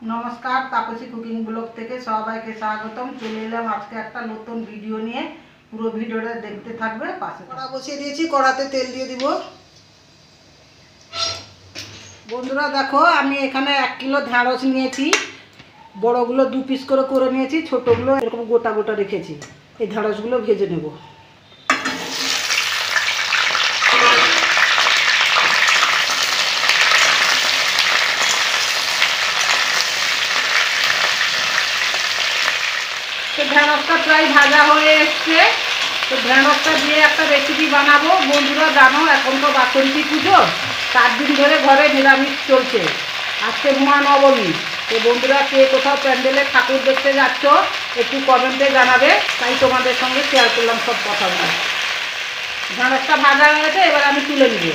नमस्कार Taapsee cooking blog থেকে সবাইকে স্বাগতম। চলে এলাম আজকে একটা নতুন ভিডিও নিয়ে। পুরো ভিডিওটা দেখতে থাকবে। পাশে কড়া বসিয়ে দিয়েছি, কড়াতে তেল দিয়ে দিব। বন্ধুরা দেখো, আমি এখানে 1 কিলো ঢেঁড়স নিয়েছি। বড়গুলো 2 পিস করে নিয়েছি, ছোটগুলো এরকম গোটা গোটা রেখেছি। এই ঢেঁড়সগুলো ভেজে নেব। তো ঢেঁড়সটা প্রায় ভাজা হয়ে এসছে। তো ঢেঁড়সটা দিয়ে একটা রেসিপি বানাবো। বন্ধুরা জানো, এখন তো বাসন্তী পুজো, 4 দিন ধরে ঘরে নিরামিষ চলছে। আজকে মহানবমী। তো বন্ধুরা, কে কোথাও প্যান্ডেলে ঠাকুর দেখতে যাচ্ছ একটু কমেন্টে জানাবে, তাই তোমাদের সঙ্গে শেয়ার করলাম সব কথাগুলো। ঢেঁড়সটা ভাজা হয়ে গেছে, এবার আমি তুলে নিব।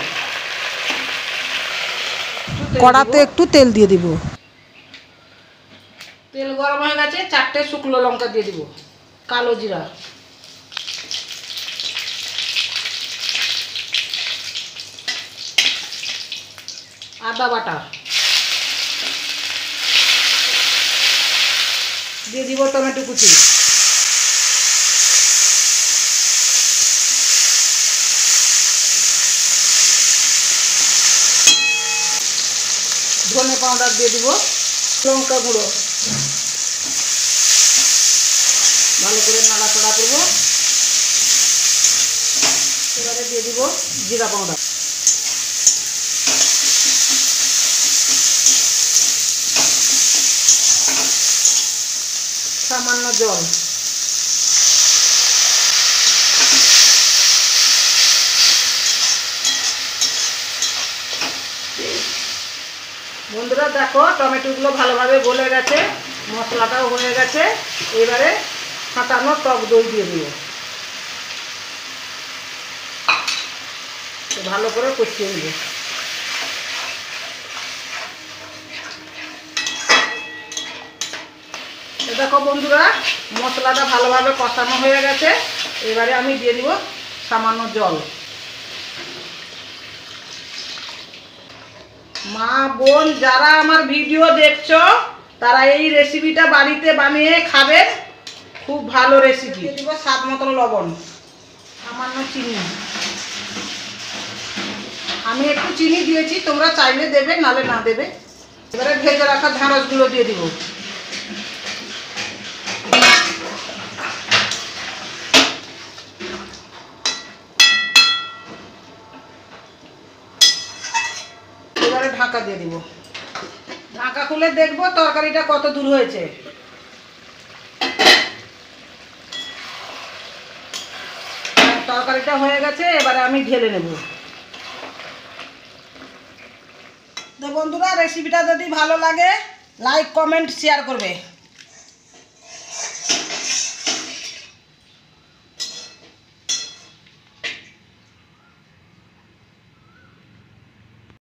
কড়াতে একটু তেল দিয়ে দিব। তেল গরম হয়ে গেছে, 4টে শুকনো লঙ্কা দিয়ে দিব, কালো জিরা, আদা বাটা দিয়ে দিব, টমেটো কুচি, ধনে পাউডার দিয়ে দিব, লঙ্কা গুঁড়ো, ভালো করে নাড়াচাড়া করব। এবারে দিয়ে দিব জিরা পাউডার, সামান্য জল, বন্ধুরা দেখো টমেটোগুলো ভালোভাবে গলে গেছে, মশলাটাও হয়ে গেছে। এবারে ফাটানো টক দই দিয়ে দিব, ভালো করে কষিয়ে নেব। দেখো বন্ধুরা, মশলাটা ভালোভাবে কষানো হয়ে গেছে। এবারে আমি দিয়ে দিব সামান্য জল। মা বোন যারা আমার ভিডিও দেখছো, তারা এই রেসিপিটা বাড়িতে বানিয়ে খাবে, খুব ভালো রেসিপি। দিয়ে দিব স্বাদ মতন লবণ, সামান্য চিনি। আমি একটু চিনি দিয়েছি, তোমরা চাইলে দেবে, নালে না দেবে। এবারে ভেজে রাখা ঢেঁড়সগুলো দিয়ে দিব। এবারে ঢাকা দিয়ে দিব। ঢাকা খুলে দেখবো তরকারিটা কত দূর হয়েছে। তরকারিটা হয়ে গেছে, এবারে আমি ঢেলে নেব। তো বন্ধুরা, রেসিপিটা যদি ভালো লাগে লাইক কমেন্ট শেয়ার করবে।